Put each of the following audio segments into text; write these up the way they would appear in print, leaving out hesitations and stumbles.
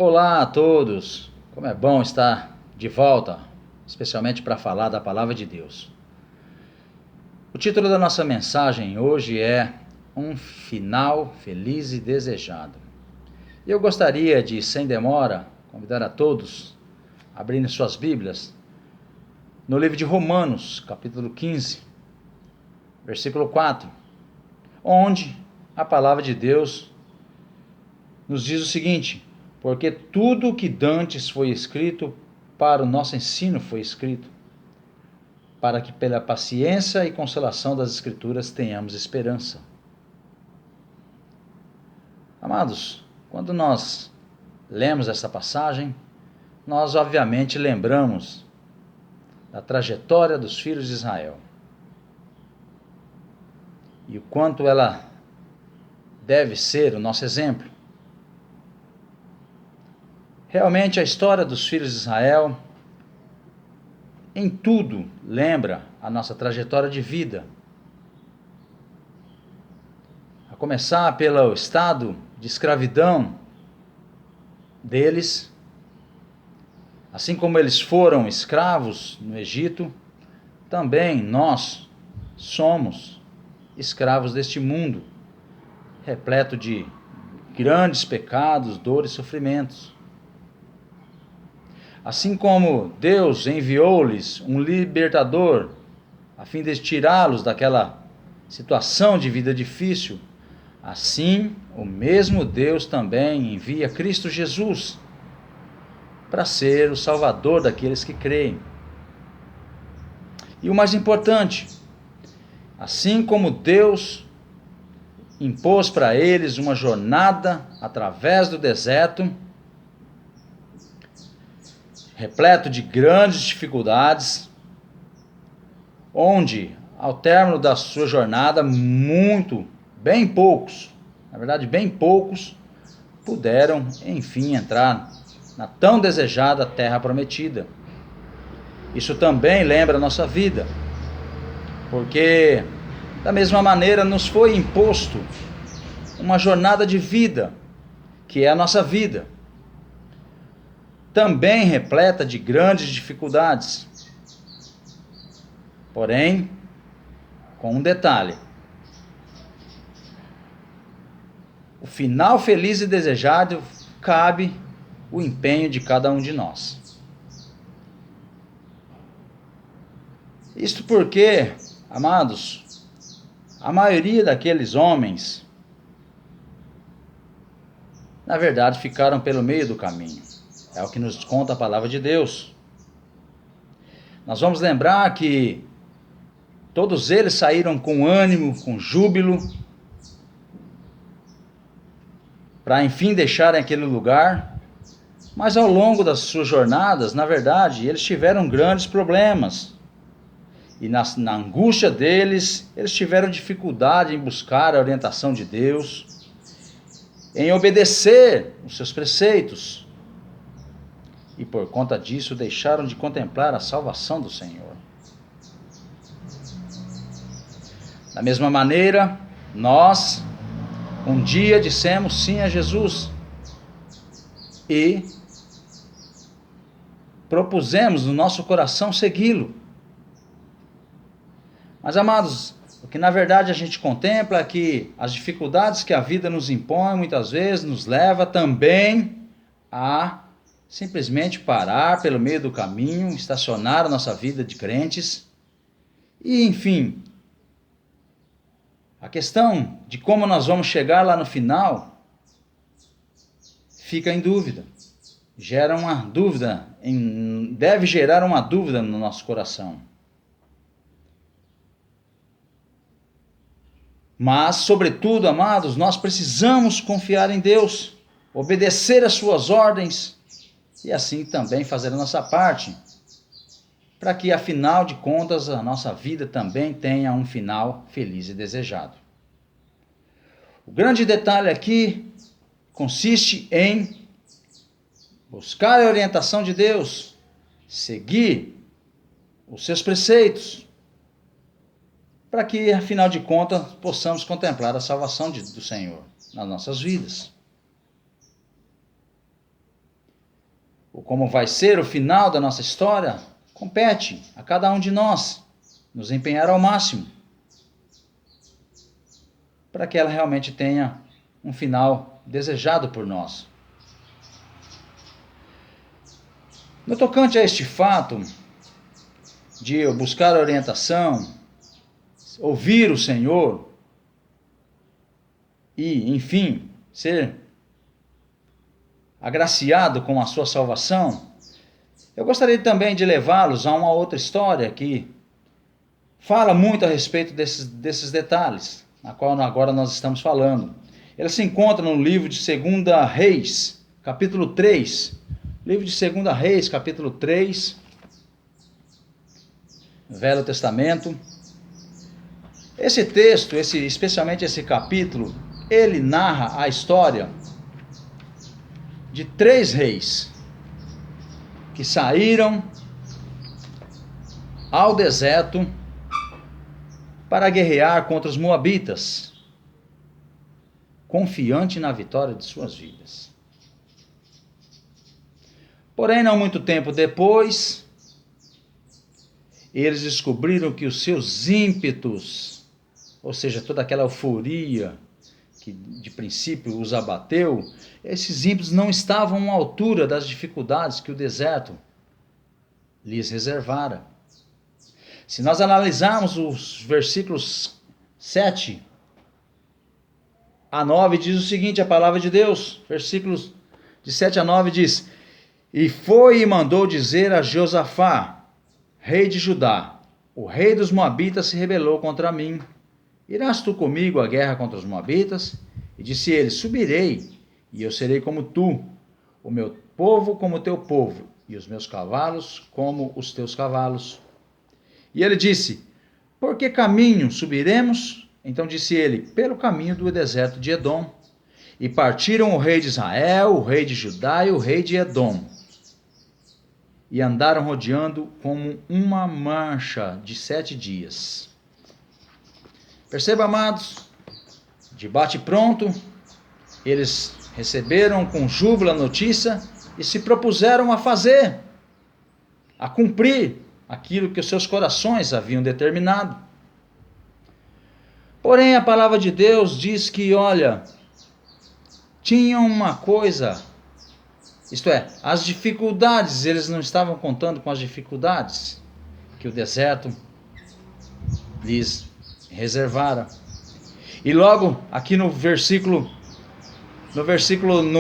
Olá a todos! Como é bom estar de volta, especialmente para falar da Palavra de Deus. O título da nossa mensagem hoje é Um Final Feliz e Desejado. E eu gostaria de, sem demora, convidar a todos a abrirem suas Bíblias no livro de Romanos, capítulo 15, versículo 4, onde a Palavra de Deus nos diz o seguinte: porque tudo o que dantes foi escrito para o nosso ensino foi escrito, para que pela paciência e consolação das Escrituras tenhamos esperança. Amados, quando nós lemos essa passagem, nós obviamente lembramos da trajetória dos filhos de Israel e o quanto ela deve ser o nosso exemplo. Realmente a história dos filhos de Israel em tudo lembra a nossa trajetória de vida. A começar pelo estado de escravidão deles, assim como eles foram escravos no Egito, também nós somos escravos deste mundo, repleto de grandes pecados, dores e sofrimentos. Assim como Deus enviou-lhes um libertador a fim de tirá-los daquela situação de vida difícil, assim o mesmo Deus também envia Cristo Jesus para ser o Salvador daqueles que creem. E o mais importante, assim como Deus impôs para eles uma jornada através do deserto, repleto de grandes dificuldades, onde, ao término da sua jornada, bem poucos puderam, enfim, entrar na tão desejada terra prometida. Isso também lembra a nossa vida, porque, da mesma maneira, nos foi imposto uma jornada de vida, que é a nossa vida, também repleta de grandes dificuldades. Porém, com um detalhe: o final feliz e desejado cabe o empenho de cada um de nós. Isto porque, amados, a maioria daqueles homens, na verdade, ficaram pelo meio do caminho. É o que nos conta a palavra de Deus. Nós vamos lembrar que todos eles saíram com ânimo, com júbilo, para enfim deixarem aquele lugar, mas ao longo das suas jornadas, na verdade, eles tiveram grandes problemas. E na angústia deles, eles tiveram dificuldade em buscar a orientação de Deus, em obedecer os seus preceitos. E por conta disso deixaram de contemplar a salvação do Senhor. Da mesma maneira, nós um dia dissemos sim a Jesus e propusemos no nosso coração segui-lo. Mas, amados, o que na verdade a gente contempla é que as dificuldades que a vida nos impõe muitas vezes nos leva também a simplesmente parar pelo meio do caminho, estacionar a nossa vida de crentes e, enfim, a questão de como nós vamos chegar lá no final fica em dúvida. Deve gerar uma dúvida no nosso coração. Mas, sobretudo, amados, nós precisamos confiar em Deus, obedecer às suas ordens e assim também fazer a nossa parte, para que, afinal de contas, a nossa vida também tenha um final feliz e desejado. O grande detalhe aqui consiste em buscar a orientação de Deus, seguir os seus preceitos, para que, afinal de contas, possamos contemplar a salvação do Senhor nas nossas vidas. ou como vai ser o final da nossa história, compete a cada um de nós nos empenhar ao máximo para que ela realmente tenha um final desejado por nós. No tocante a este fato de eu buscar orientação, ouvir o Senhor e, enfim, ser agraciado com a sua salvação, eu gostaria também de levá-los a uma outra história que fala muito a respeito desses detalhes, na qual agora nós estamos falando. Ela se encontra no livro de 2 Reis, capítulo 3. Livro de 2 Reis, capítulo 3, Velho Testamento. Esse texto, especialmente esse capítulo, ele narra a história de 3 reis que saíram ao deserto para guerrear contra os moabitas, confiante na vitória de suas vidas. Porém, não muito tempo depois, eles descobriram que os seus ímpetos, ou seja, toda aquela euforia que de princípio os abateu, esses ímpetos não estavam à altura das dificuldades que o deserto lhes reservara. Se nós analisarmos os versículos 7 a 9, diz o seguinte, a palavra de Deus, versículos de 7 a 9 diz: E foi e mandou dizer a Josafá, rei de Judá: O rei dos Moabitas se rebelou contra mim. Irás tu comigo à guerra contra os Moabitas? E disse ele: Subirei, e eu serei como tu, o meu povo como o teu povo, e os meus cavalos como os teus cavalos. E ele disse: Por que caminho subiremos? Então disse ele: Pelo caminho do deserto de Edom. E partiram o rei de Israel, o rei de Judá e o rei de Edom. E andaram rodeando como uma marcha de 7 dias. Perceba, amados, de bate pronto, eles receberam com júbilo a notícia e se propuseram a fazer, a cumprir aquilo que os seus corações haviam determinado. Porém, a palavra de Deus diz que, olha, tinham uma coisa, isto é, as dificuldades, eles não estavam contando com as dificuldades que o deserto lhes reservara. E logo aqui no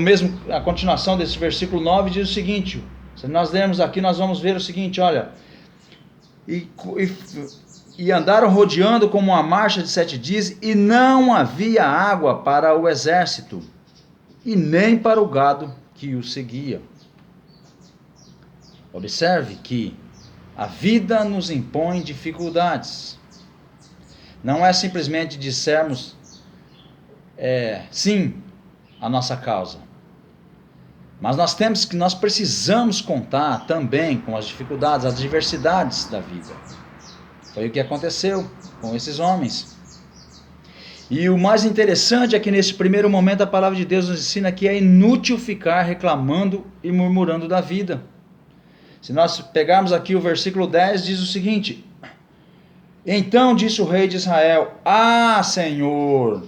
mesmo, a continuação desse versículo 9 diz o seguinte, se nós lermos aqui, nós vamos ver o seguinte, olha, e andaram rodeando como uma marcha de 7 dias, e não havia água para o exército, e nem para o gado que o seguia. Observe que a vida nos impõe dificuldades. Não é simplesmente dissermos sim à nossa causa. Mas nós precisamos contar também com as dificuldades, as adversidades da vida. Foi o que aconteceu com esses homens. E o mais interessante é que nesse primeiro momento a palavra de Deus nos ensina que é inútil ficar reclamando e murmurando da vida. Se nós pegarmos aqui o versículo 10, diz o seguinte: Então disse o rei de Israel: Senhor!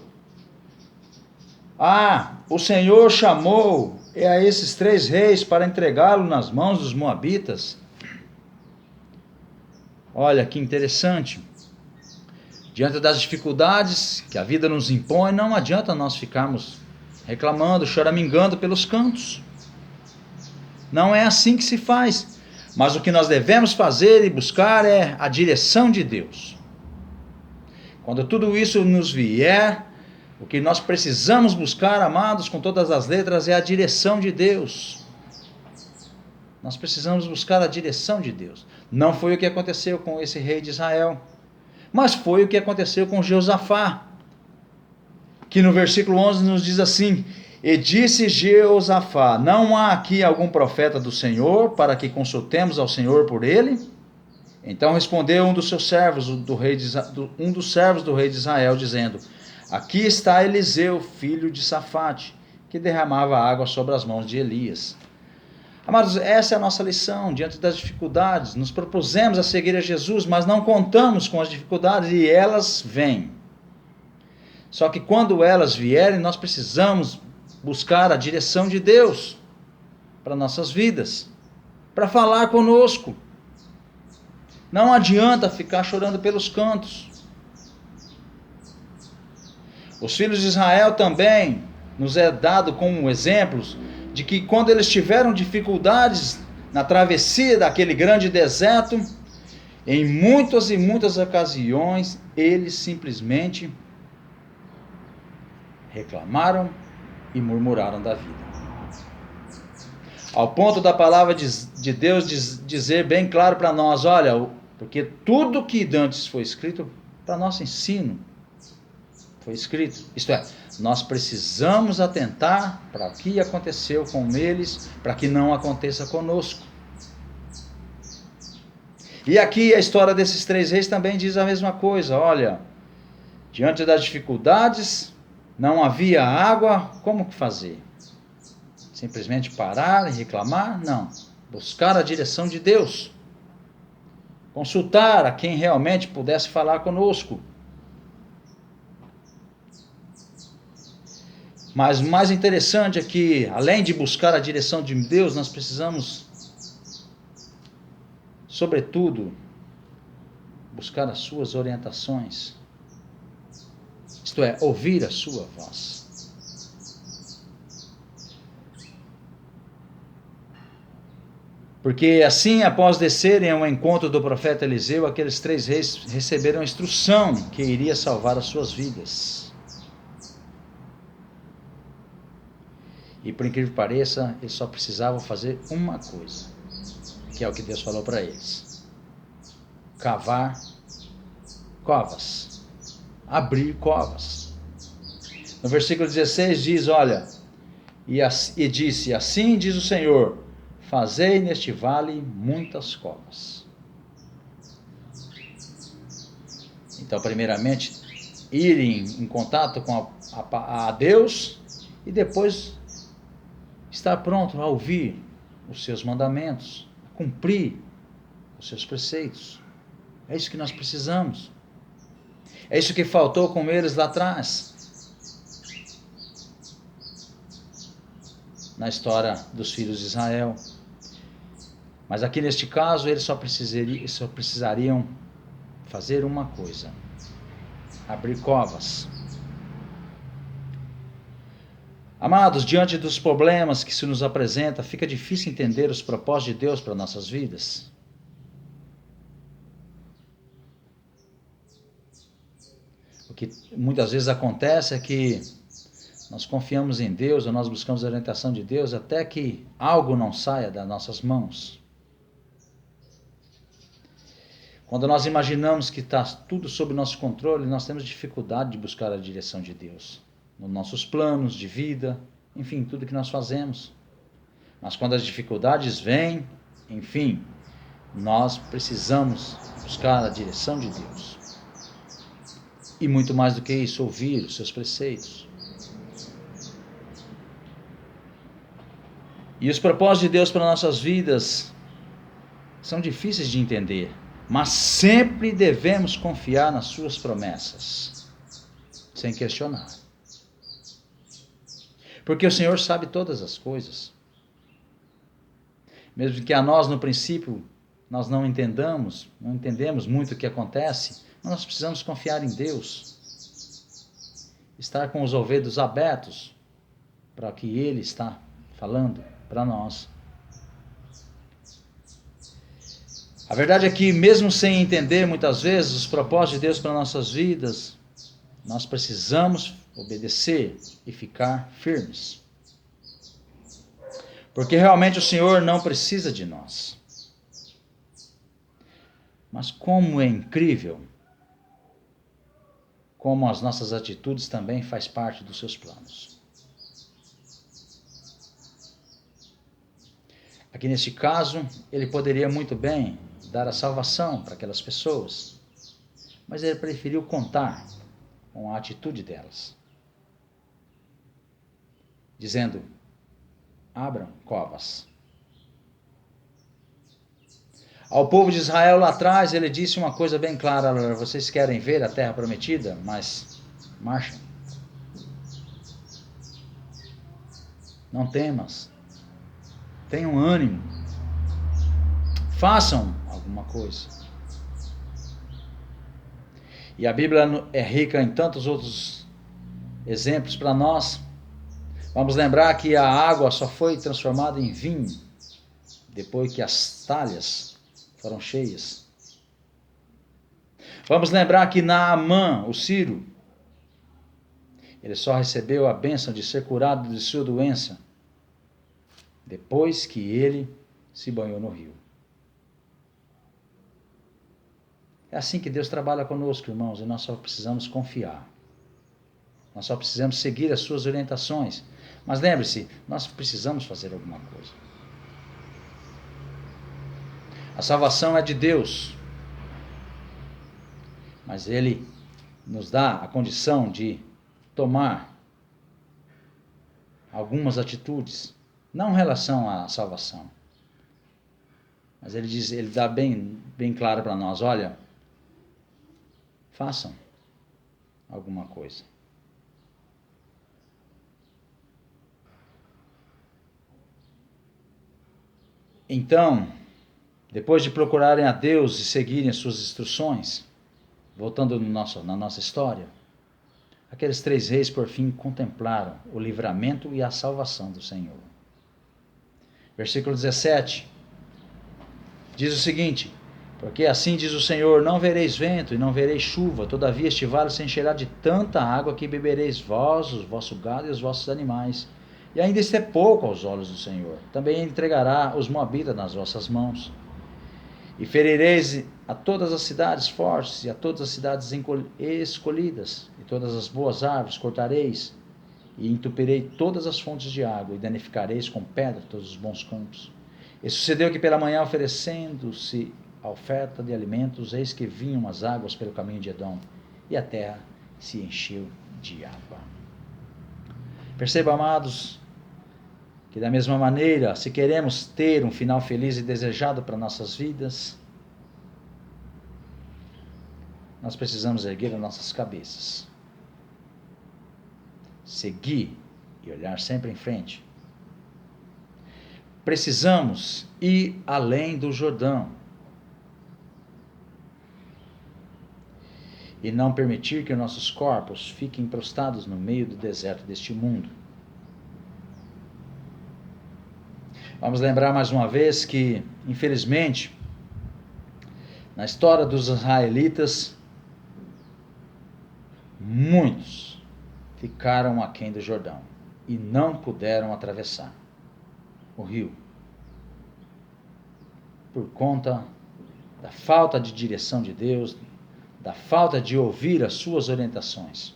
O Senhor chamou a esses 3 reis para entregá-lo nas mãos dos moabitas. Olha que interessante. Diante das dificuldades que a vida nos impõe, não adianta nós ficarmos reclamando, choramingando pelos cantos. Não é assim que se faz. Mas o que nós devemos fazer e buscar é a direção de Deus. Quando tudo isso nos vier, o que nós precisamos buscar, amados, com todas as letras, é a direção de Deus. Nós precisamos buscar a direção de Deus. Não foi o que aconteceu com esse rei de Israel, mas foi o que aconteceu com Josafá, que no versículo 11 nos diz assim: E disse Josafá: Não há aqui algum profeta do Senhor, para que consultemos ao Senhor por ele? Então respondeu um dos seus servos, um dos servos do rei de Israel, dizendo: Aqui está Eliseu, filho de Safate, que derramava água sobre as mãos de Elias. Amados, essa é a nossa lição diante das dificuldades. Nos propusemos a seguir a Jesus, mas não contamos com as dificuldades e elas vêm. Só que quando elas vierem, nós precisamos buscar a direção de Deus para nossas vidas, para falar conosco. Não adianta ficar chorando pelos cantos. Os filhos de Israel também nos é dado como exemplos de que quando eles tiveram dificuldades na travessia daquele grande deserto, em muitas e muitas ocasiões, eles simplesmente reclamaram e murmuraram da vida. Ao ponto da palavra de Deus dizer bem claro para nós, olha, porque tudo que dantes foi escrito para nosso ensino, foi escrito. Isto é, nós precisamos atentar para o que aconteceu com eles, para que não aconteça conosco. E aqui a história desses 3 reis também diz a mesma coisa. Olha, diante das dificuldades, não havia água, como que fazer? Simplesmente parar e reclamar? Não. Buscar a direção de Deus. Consultar a quem realmente pudesse falar conosco. Mas o mais interessante é que, além de buscar a direção de Deus, nós precisamos, sobretudo, buscar as suas orientações. Isto é, ouvir a sua voz. Porque assim, após descerem ao encontro do profeta Eliseu, aqueles 3 reis receberam a instrução que iria salvar as suas vidas. E por incrível que pareça, eles só precisavam fazer uma coisa, que é o que Deus falou para eles: cavar covas, abrir covas. No versículo 16 diz, olha, e disse, assim diz o Senhor, fazei neste vale muitas covas. Então, primeiramente, irem em contato com a Deus e depois estar pronto a ouvir os seus mandamentos, a cumprir os seus preceitos. É isso que nós precisamos. É isso que faltou com eles lá atrás, na história dos filhos de Israel. Mas aqui neste caso, eles só precisariam fazer uma coisa: abrir covas. Amados, diante dos problemas que se nos apresenta, fica difícil entender os propósitos de Deus para nossas vidas. O que muitas vezes acontece é que nós confiamos em Deus, ou nós buscamos a orientação de Deus, até que algo não saia das nossas mãos. Quando nós imaginamos que está tudo sob nosso controle, nós temos dificuldade de buscar a direção de Deus nos nossos planos de vida, enfim, tudo que nós fazemos. Mas quando as dificuldades vêm, enfim, nós precisamos buscar a direção de Deus. E muito mais do que isso, ouvir os seus preceitos. E os propósitos de Deus para nossas vidas são difíceis de entender, mas sempre devemos confiar nas suas promessas, sem questionar. Porque o Senhor sabe todas as coisas. Mesmo que a nós, no princípio, nós não entendemos muito o que acontece, mas nós precisamos confiar em Deus. Estar com os ouvidos abertos para o que Ele está falando para nós. A verdade é que, mesmo sem entender muitas vezes os propósitos de Deus para nossas vidas, nós precisamos obedecer e ficar firmes. Porque realmente o Senhor não precisa de nós. Mas como é incrível como as nossas atitudes também faz parte dos seus planos. Aqui neste caso, ele poderia muito bem dar a salvação para aquelas pessoas, mas ele preferiu contar com a atitude delas, dizendo: abram covas, Ao povo de Israel lá atrás, ele disse uma coisa bem clara: vocês querem ver a terra prometida, mas marchem. Não temas. Tenham ânimo. Façam alguma coisa. E a Bíblia é rica em tantos outros exemplos para nós. Vamos lembrar que a água só foi transformada em vinho depois que as talhas foram cheias. Vamos lembrar que Naamã, o sírio, ele só recebeu a bênção de ser curado de sua doença depois que ele se banhou no rio. É assim que Deus trabalha conosco, irmãos, e nós só precisamos confiar. Nós só precisamos seguir as suas orientações. Mas lembre-se, nós precisamos fazer alguma coisa. A salvação é de Deus, mas Ele nos dá a condição de tomar algumas atitudes, não em relação à salvação. Mas Ele dá bem claro para nós: olha, façam alguma coisa. Então, depois de procurarem a Deus e seguirem as suas instruções, voltando na nossa história, aqueles 3 reis por fim contemplaram o livramento e a salvação do Senhor. Versículo 17 diz o seguinte: porque assim diz o Senhor, não vereis vento e não vereis chuva, todavia este vale se encherá de tanta água que bebereis vós, o vosso gado e os vossos animais. E ainda isto é pouco aos olhos do Senhor. Também entregará os moabitas nas vossas mãos. E ferireis a todas as cidades fortes e a todas as cidades escolhidas, e todas as boas árvores cortareis, e entupirei todas as fontes de água, e danificareis com pedra todos os bons campos. E sucedeu que pela manhã, oferecendo-se a oferta de alimentos, eis que vinham as águas pelo caminho de Edom, e a terra se encheu de água. Perceba, amados, que da mesma maneira, se queremos ter um final feliz e desejado para nossas vidas, nós precisamos erguer as nossas cabeças, seguir e olhar sempre em frente. Precisamos ir além do Jordão e não permitir que nossos corpos fiquem prostrados no meio do deserto deste mundo. Vamos lembrar mais uma vez que, infelizmente, na história dos israelitas, muitos ficaram aquém do Jordão e não puderam atravessar o rio por conta da falta de direção de Deus, da falta de ouvir as suas orientações.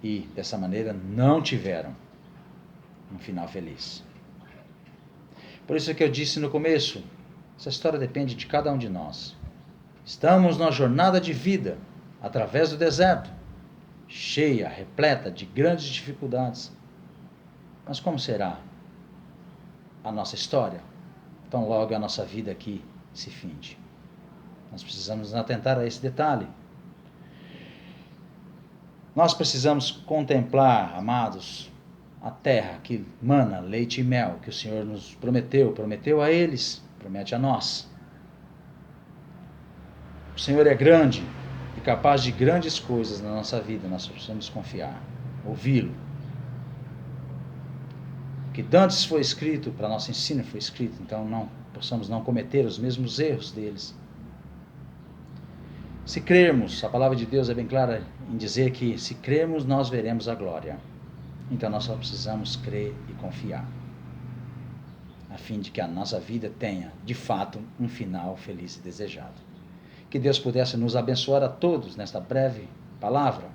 E, dessa maneira, não tiveram um final feliz. Por isso que eu disse no começo, essa história depende de cada um de nós. Estamos numa jornada de vida, através do deserto, cheia, repleta de grandes dificuldades. Mas como será a nossa história, tão logo a nossa vida aqui se finde? Nós precisamos nos atentar a esse detalhe. Nós precisamos contemplar, amados, a terra que mana leite e mel, que o Senhor nos prometeu a eles, promete a nós. O Senhor é grande e capaz de grandes coisas na nossa vida, nós precisamos confiar, ouvi-lo. O que dantes foi escrito, para nosso ensino foi escrito, então não possamos não cometer os mesmos erros deles. Se crermos, a palavra de Deus é bem clara em dizer que se crermos, nós veremos a glória. Então nós só precisamos crer e confiar, a fim de que a nossa vida tenha, de fato, um final feliz e desejado. Que Deus pudesse nos abençoar a todos nesta breve palavra,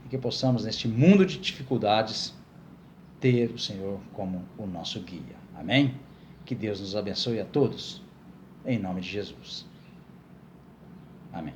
e que possamos, neste mundo de dificuldades, ter o Senhor como o nosso guia. Amém? Que Deus nos abençoe a todos, em nome de Jesus. Amém.